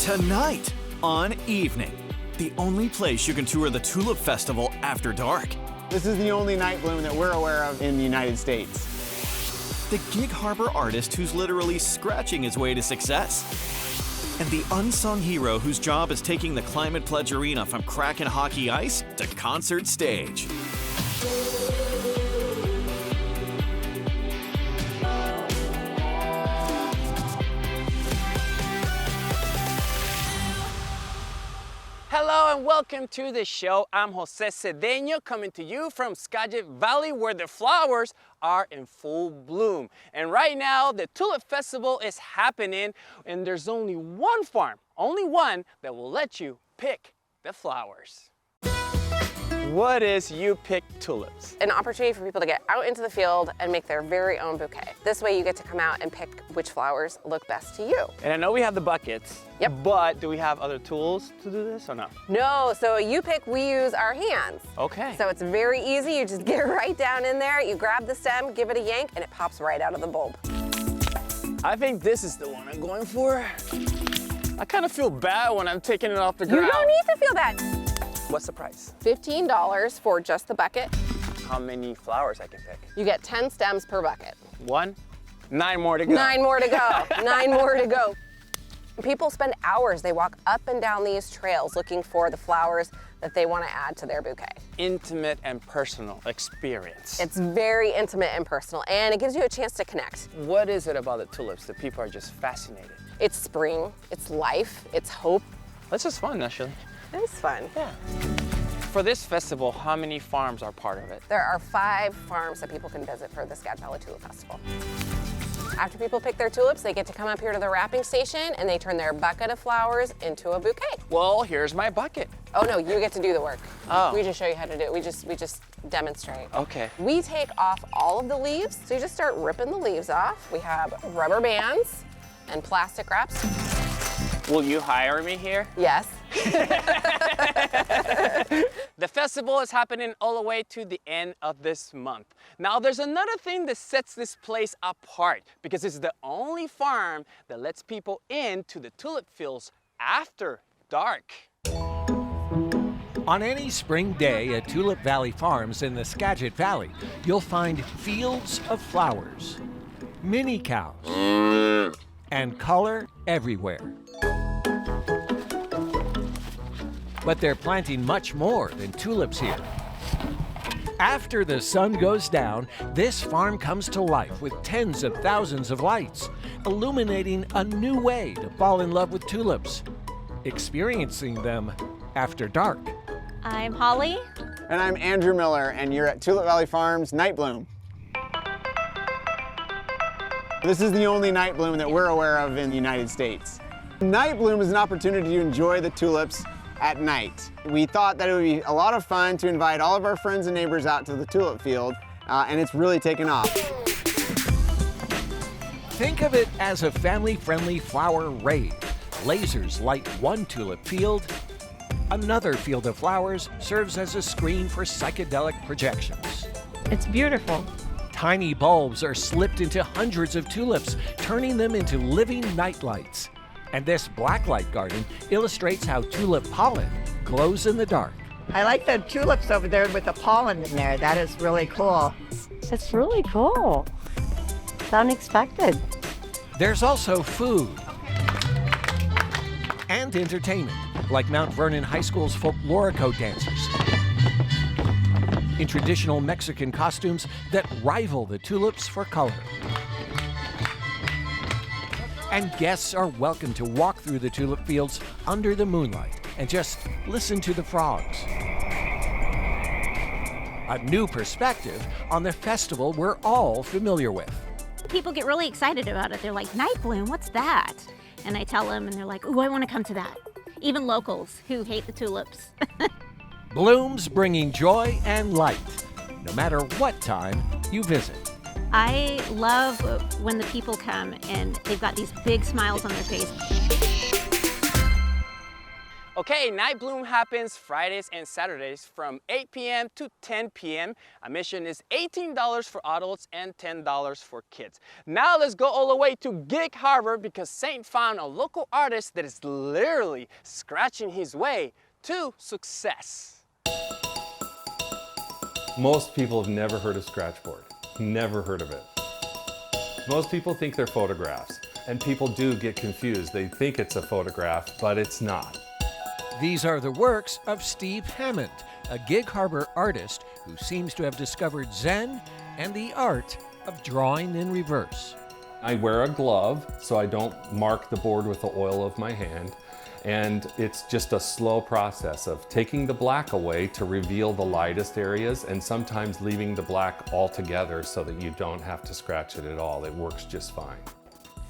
Tonight on Evening, the only place you can tour the Tulip Festival after dark. This is the only night bloom that we're aware of in the United States. The Gig Harbor artist who's literally scratching his way to success. And the unsung hero whose job is taking the Climate Pledge Arena from Kraken hockey ice to concert stage. Hello and welcome to the show. I'm Jose Cedeño coming to you from Skagit Valley where the flowers are in full bloom. And right now the Tulip Festival is happening and there's only one farm, only one that will let you pick the flowers. What is You Pick Tulips? An opportunity for people to get out into the field and make their very own bouquet. This way you get to come out and pick which flowers look best to you. And I know we have the buckets, Yep. But do we have other tools to do this or no? No, so You Pick, we use our hands. Okay. So it's very easy. You just get right down in there, you grab the stem, give it a yank, and it pops right out of the bulb. I think this is the one I'm going for. I kind of feel bad when I'm taking it off the ground. You don't need to feel bad. What's the price? $15 for just the bucket. How many flowers I can pick? You get 10 stems per bucket. 1, 9 more to go. 9 more to go, 9 more to go. People spend hours, they walk up and down these trails looking for the flowers that they want to add to their bouquet. Intimate and personal experience. It's very intimate and personal, and it gives you a chance to connect. What is it about the tulips that people are just fascinated? It's spring, it's life, it's hope. That's just fun, actually. It's fun. Yeah. For this festival, how many farms are part of it? There are 5 farms that people can visit for the Skagit Valley Tulip Festival. After people pick their tulips, they get to come up here to the wrapping station and they turn their bucket of flowers into a bouquet. Well, here's my bucket. Oh no, you get to do the work. Oh. We just show you how to do it. We just demonstrate. Okay. We take off all of the leaves, so you just start ripping the leaves off. We have rubber bands and plastic wraps. Will you hire me here? Yes. The festival is happening all the way to the end of this month. Now, there's another thing that sets this place apart because it's the only farm that lets people into the tulip fields after dark. On any spring day at Tulip Valley Farms in the Skagit Valley, you'll find fields of flowers, mini cows, and color everywhere. But they're planting much more than tulips here. After the sun goes down, this farm comes to life with tens of thousands of lights, illuminating a new way to fall in love with tulips, experiencing them after dark. I'm Holly. And I'm Andrew Miller, and you're at Tulip Valley Farms Night Bloom. This is the only night bloom that we're aware of in the United States. Night bloom is an opportunity to enjoy the tulips at night. We thought that it would be a lot of fun to invite all of our friends and neighbors out to the tulip field, and it's really taken off. Think of it as a family-friendly flower rave. Lasers light one tulip field. Another field of flowers serves as a screen for psychedelic projections. It's beautiful. Tiny bulbs are slipped into hundreds of tulips, turning them into living nightlights. And this blacklight garden illustrates how tulip pollen glows in the dark. I like the tulips over there with the pollen in there. That is really cool. It's really cool. It's unexpected. There's also food and entertainment, like Mount Vernon High School's folklorico dancers in traditional Mexican costumes that rival the tulips for color. And guests are welcome to walk through the tulip fields under the moonlight and just listen to the frogs. A new perspective on the festival we're all familiar with. People get really excited about it. They're like, night bloom, what's that? And I tell them, and they're like, ooh, I want to come to that. Even locals who hate the tulips. Blooms bringing joy and light, no matter what time you visit. I love when the people come and they've got these big smiles on their face. Okay, Night Bloom happens Fridays and Saturdays from 8 p.m. to 10 p.m. Admission is $18 for adults and $10 for kids. Now let's go all the way to Gig Harbor because Saint found a local artist that is literally scratching his way to success. Most people have never heard of Scratchboard, never heard of it. Most people think they're photographs, and people do get confused. They think it's a photograph, but it's not. These are the works of Steve Hammond, a Gig Harbor artist who seems to have discovered Zen and the art of drawing in reverse. I wear a glove so I don't mark the board with the oil of my hand, and it's just a slow process of taking the black away to reveal the lightest areas and sometimes leaving the black altogether so that you don't have to scratch it at all. It works just fine.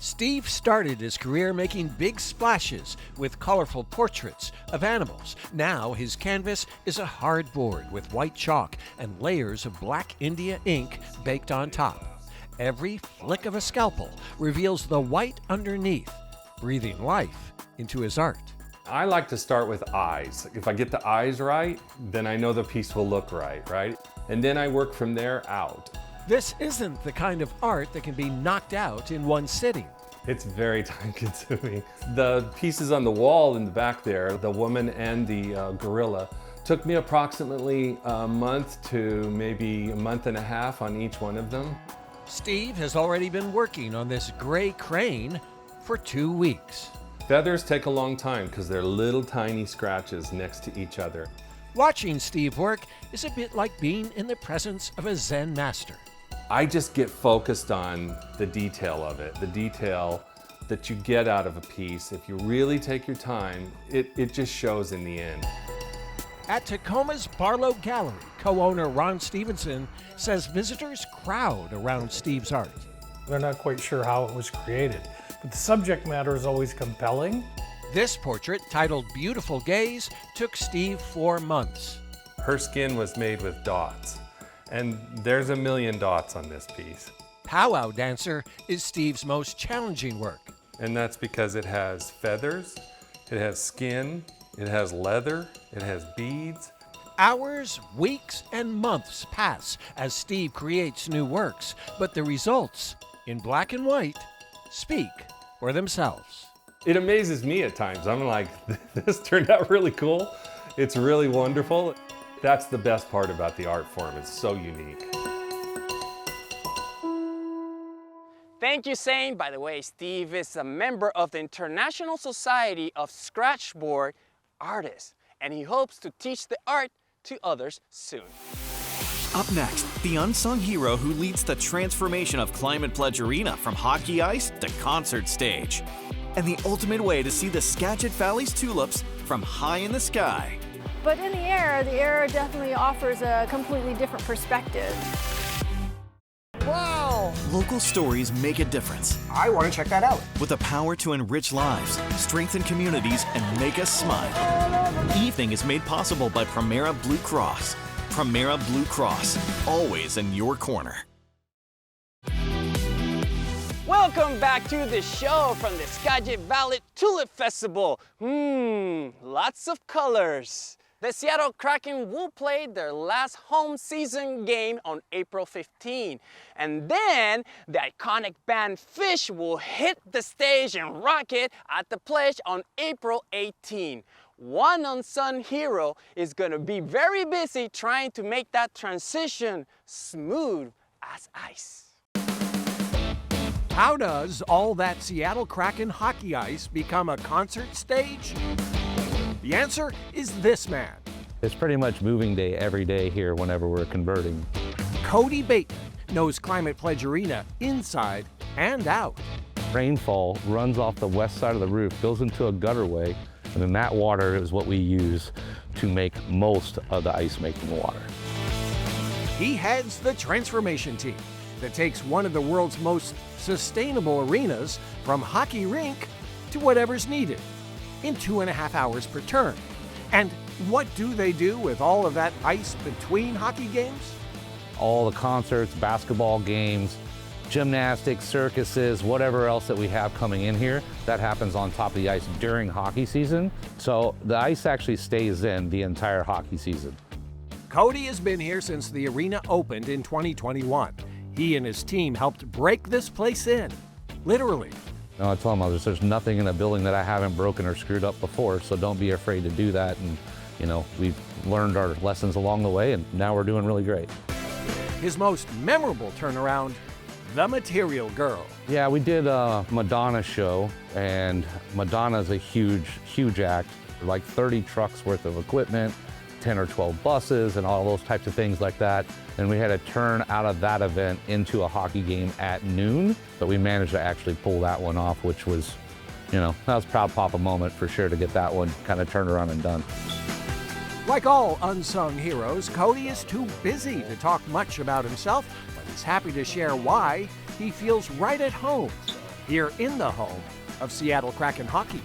Steve started his career making big splashes with colorful portraits of animals. Now his canvas is a hard board with white chalk and layers of black India ink baked on top. Every flick of a scalpel reveals the white underneath, breathing life into his art. I like to start with eyes. If I get the eyes right, then I know the piece will look right? And then I work from there out. This isn't the kind of art that can be knocked out in one sitting. It's very time-consuming. The pieces on the wall in the back there, the woman and the gorilla, took me approximately a month to maybe a month and a half on each one of them. Steve has already been working on this gray crane for 2 weeks. Feathers take a long time because they're little tiny scratches next to each other. Watching Steve work is a bit like being in the presence of a Zen master. I just get focused on the detail of it, the detail that you get out of a piece. If you really take your time, it just shows in the end. At Tacoma's Barlow Gallery, co-owner Ron Stevenson says visitors crowd around Steve's art. They're not quite sure how it was created, but the subject matter is always compelling. This portrait, titled Beautiful Gaze, took Steve 4 months. Her skin was made with dots, and there's 1 million dots on this piece. Powwow Dancer is Steve's most challenging work. And that's because it has feathers, it has skin, it has leather, it has beads. Hours, weeks, and months pass as Steve creates new works, but the results, in black and white, speak for themselves. It amazes me at times. I'm like, this turned out really cool. It's really wonderful. That's the best part about the art form. It's so unique. Thank you, Saint. By the way, Steve is a member of the International Society of Scratchboard Artists, and he hopes to teach the art to others soon. Up next, the unsung hero who leads the transformation of Climate Pledge Arena from hockey ice to concert stage. And the ultimate way to see the Skagit Valley's tulips from high in the sky. But in the air definitely offers a completely different perspective. Wow! Local stories make a difference. I want to check that out. With the power to enrich lives, strengthen communities, and make us smile. Evening is made possible by Primera Blue Cross. Primera Blue Cross, always in your corner. Welcome back to the show from the Skagit Valley Tulip Festival. Lots of colors. The Seattle Kraken will play their last home season game on April 15. And then the iconic band Fish will hit the stage and rock it at the Pledge on April 18. One unsung hero is gonna be very busy trying to make that transition smooth as ice. How does all that Seattle Kraken hockey ice become a concert stage? The answer is this man. It's pretty much moving day every day here whenever we're converting. Cody Bateman knows Climate Pledge Arena inside and out. Rainfall runs off the west side of the roof, goes into a gutterway, and then that water is what we use to make most of the ice-making water. He heads the transformation team that takes one of the world's most sustainable arenas from hockey rink to whatever's needed in 2.5 hours per turn. And what do they do with all of that ice between hockey games? All the concerts, basketball games, gymnastics, circuses, whatever else that we have coming in here, that happens on top of the ice during hockey season. So the ice actually stays in the entire hockey season. Cody has been here since the arena opened in 2021. He and his team helped break this place in, literally. No, I tell them, there's nothing in the building that I haven't broken or screwed up before, so don't be afraid to do that. And, you know, we've learned our lessons along the way, and now we're doing really great. His most memorable turnaround, the Material Girl. Yeah, we did a Madonna show, and Madonna's a huge, huge act, like 30 trucks worth of equipment, 10 or 12 buses and all those types of things like that. And we had to turn out of that event into a hockey game at noon, but we managed to actually pull that one off, which was, you know, that was a proud papa moment for sure to get that one kind of turned around and done. Like all unsung heroes, Cody is too busy to talk much about himself, but he's happy to share why he feels right at home here in the home of Seattle Kraken hockey.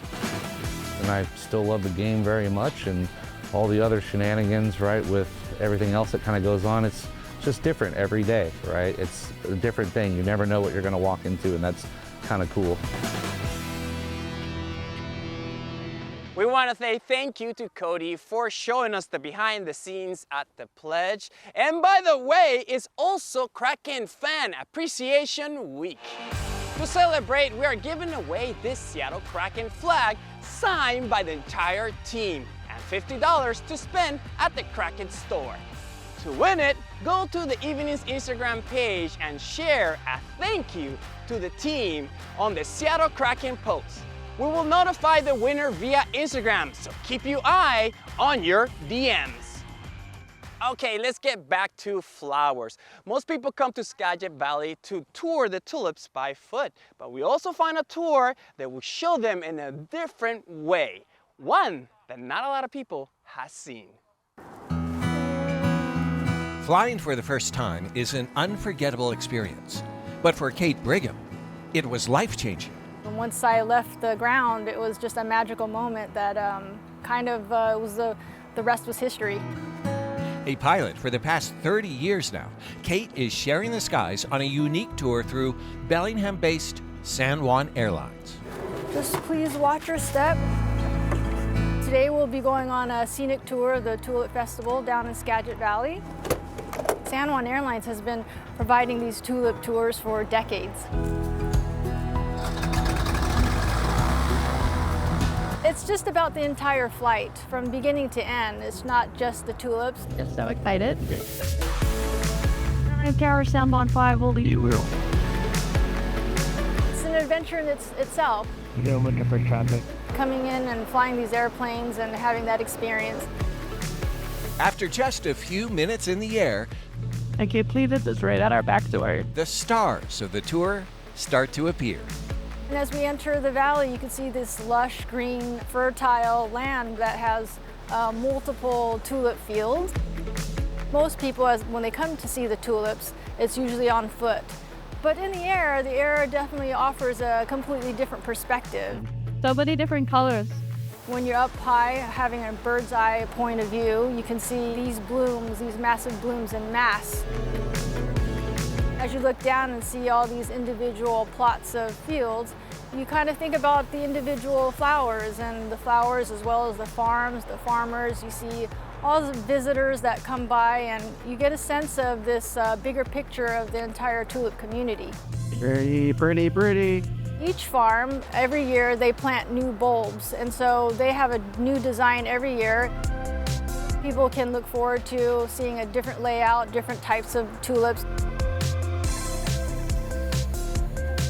And I still love the game very much, and all the other shenanigans, right, with everything else that kind of goes on. It's just different every day, right? It's a different thing. You never know what you're going to walk into, and that's kind of cool. We want to say thank you to Cody for showing us the behind the scenes at the pledge. And by the way, it's also Kraken Fan Appreciation Week. To celebrate, we are giving away this Seattle Kraken flag signed by the entire team and $50 to spend at the Kraken store. To win it, go to the evening's Instagram page and share a thank you to the team on the Seattle Kraken post. We will notify the winner via Instagram, so keep your eye on your DMs. Okay, let's get back to flowers. Most people come to Skagit Valley to tour the tulips by foot, but we also find a tour that will show them in a different way. One that not a lot of people have seen. Flying for the first time is an unforgettable experience, but for Kate Brigham, it was life-changing. Once I left the ground, it was just a magical moment that the rest was history. A pilot for the past 30 years now, Kate is sharing the skies on a unique tour through Bellingham-based San Juan Airlines. Just please watch your step. Today we'll be going on a scenic tour of the Tulip Festival down in Skagit Valley. San Juan Airlines has been providing these tulip tours for decades. It's just about the entire flight, from beginning to end. It's not just the tulips. Just so excited. Tower San Juan 5 will lead you. It's an adventure in itself. You're looking for traffic. Coming in and flying these airplanes and having that experience. After just a few minutes in the air, I can't believe this is right at our back door. the stars of the tour start to appear. And as we enter the valley, you can see this lush, green, fertile land that has multiple tulip fields. Most people, when they come to see the tulips, it's usually on foot. But in the air definitely offers a completely different perspective. So many different colors. When you're up high, having a bird's eye point of view, you can see these blooms, these massive blooms in mass. As you look down and see all these individual plots of fields, you kind of think about the individual flowers, and the flowers as well as the farms, the farmers. You see all the visitors that come by, and you get a sense of this bigger picture of the entire tulip community. Pretty, pretty, pretty. Each farm, every year, they plant new bulbs, and so they have a new design every year. People can look forward to seeing a different layout, different types of tulips.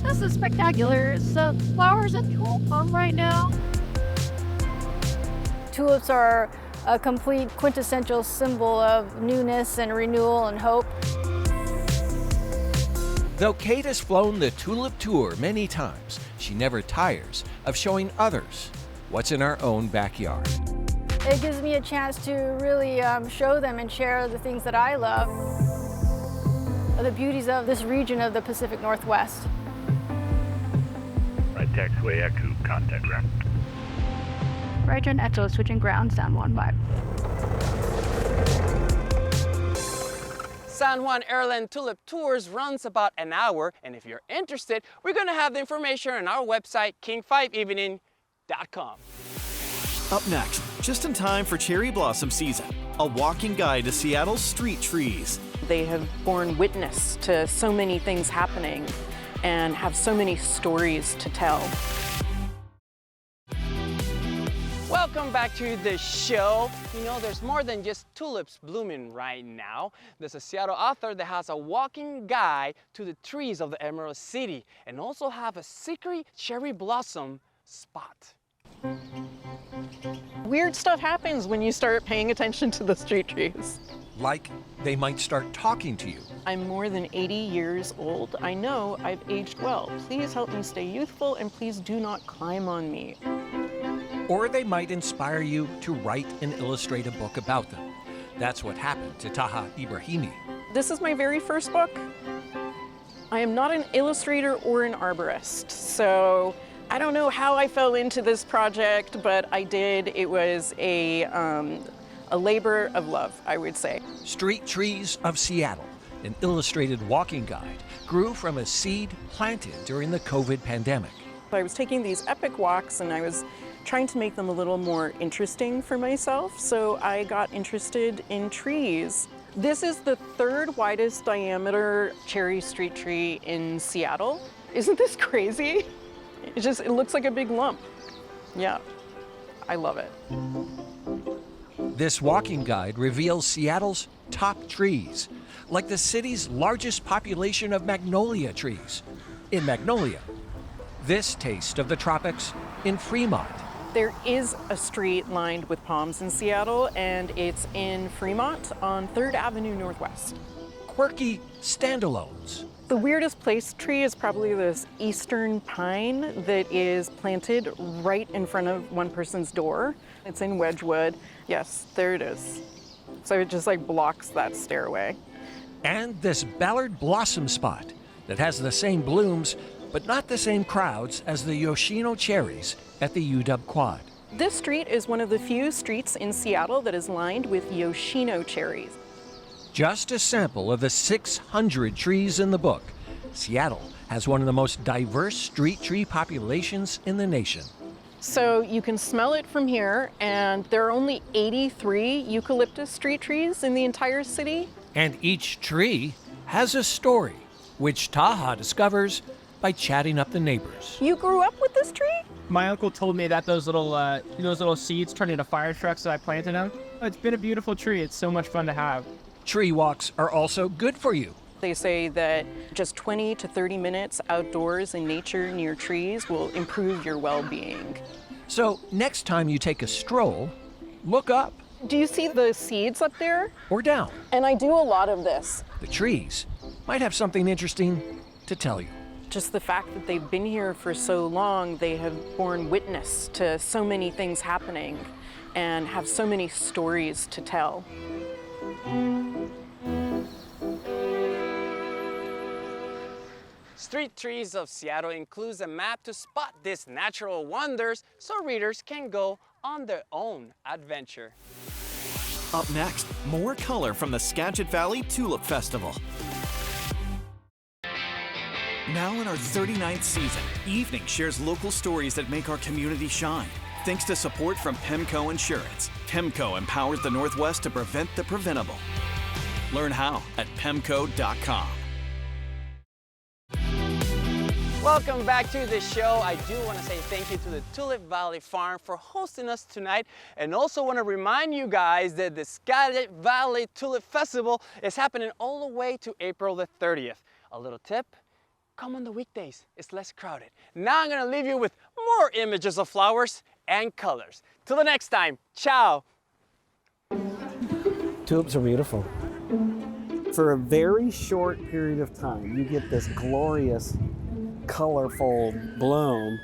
This is spectacular. It's flowers at full bloom right now. Tulips are a complete quintessential symbol of newness and renewal and hope. Though Kate has flown the Tulip Tour many times, she never tires of showing others what's in our own backyard. It gives me a chance to really show them and share the things that I love, the beauties of this region of the Pacific Northwest. Right taxiway, Echo, contact ground. Right turn Echo, switching ground, San Juan 5. San Juan Airland Tulip Tours runs about an hour, and if you're interested, we're going to have the information on our website, king5evening.com. Up next, just in time for cherry blossom season, a walking guide to Seattle's street trees. They have borne witness to so many things happening and have so many stories to tell. Welcome back to the show. You know, there's more than just tulips blooming right now. There's a Seattle author that has a walking guide to the trees of the Emerald City and also have a secret cherry blossom spot. Weird stuff happens when you start paying attention to the street trees. Like they might start talking to you. I'm more than 80 years old. I know I've aged well. Please help me stay youthful and please do not climb on me. Or they might inspire you to write and illustrate a book about them. That's what happened to Taha Ibrahimi. This is my very first book. I am not an illustrator or an arborist, so I don't know how I fell into this project, but I did. It was a labor of love, I would say. Street Trees of Seattle, an illustrated walking guide, grew from a seed planted during the COVID pandemic. I was taking these epic walks and I was trying to make them a little more interesting for myself, so I got interested in trees. This is the third widest diameter cherry street tree in Seattle. Isn't this crazy? It looks like a big lump. Yeah, I love it. This walking guide reveals Seattle's top trees, like the city's largest population of magnolia trees in Magnolia. This taste of the tropics in Fremont. There is a street lined with palms in Seattle, and it's in Fremont on 3rd Avenue Northwest. Quirky standalones. The weirdest placed tree is probably this eastern pine that is planted right in front of one person's door. It's in Wedgwood. Yes, there it is. So it just like blocks that stairway. And this Ballard blossom spot that has the same blooms but not the same crowds as the Yoshino cherries at the UW Quad. This street is one of the few streets in Seattle that is lined with Yoshino cherries. Just a sample of the 600 trees in the book, Seattle has one of the most diverse street tree populations in the nation. So you can smell it from here, and there are only 83 eucalyptus street trees in the entire city. And each tree has a story, which Taha discovers by chatting up the neighbors. You grew up with this tree? My uncle told me that those little seeds turned into fire trucks that I planted them. It's been a beautiful tree. It's so much fun to have. Tree walks are also good for you. They say that just 20 to 30 minutes outdoors in nature near trees will improve your well-being. So next time you take a stroll, look up. Do you see the seeds up there? Or down. And I do a lot of this. The trees might have something interesting to tell you. Just the fact that they've been here for so long, they have borne witness to so many things happening and have so many stories to tell. Street Trees of Seattle includes a map to spot these natural wonders so readers can go on their own adventure. Up next, more color from the Skagit Valley Tulip Festival. Now in our 39th season, Evening shares local stories that make our community shine. Thanks to support from PEMCO Insurance. PEMCO empowers the Northwest to prevent the preventable. Learn how at PEMCO.com. Welcome back to the show. I do want to say thank you to the Tulip Valley Farm for hosting us tonight, and also want to remind you guys that the Skagit Valley Tulip Festival is happening all the way to April the 30th. A little tip, come on the weekdays, it's less crowded. Now I'm going to leave you with more images of flowers and colors. Till the next time, ciao. Tulips are beautiful. For a very short period of time, you get this glorious, colorful bloom.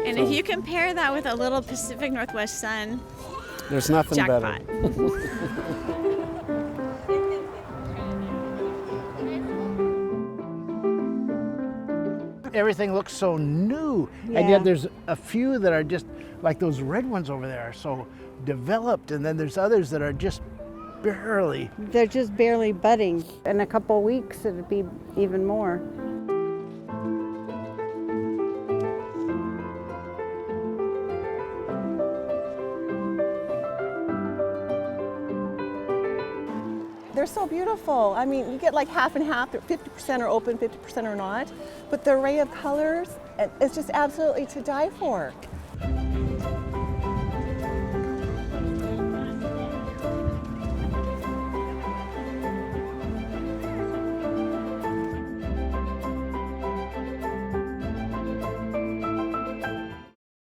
And if you compare that with a little Pacific Northwest sun, there's nothing jackpot. better. everything looks so new. Yeah. And yet there's a few that are just like those red ones over there are so developed, and then there's others that are just barely. They're just barely budding. In a couple weeks, it'd be even more. They're so beautiful. I mean, you get like half and half, 50% are open, 50% are not. But the array of colors, it's just absolutely to die for.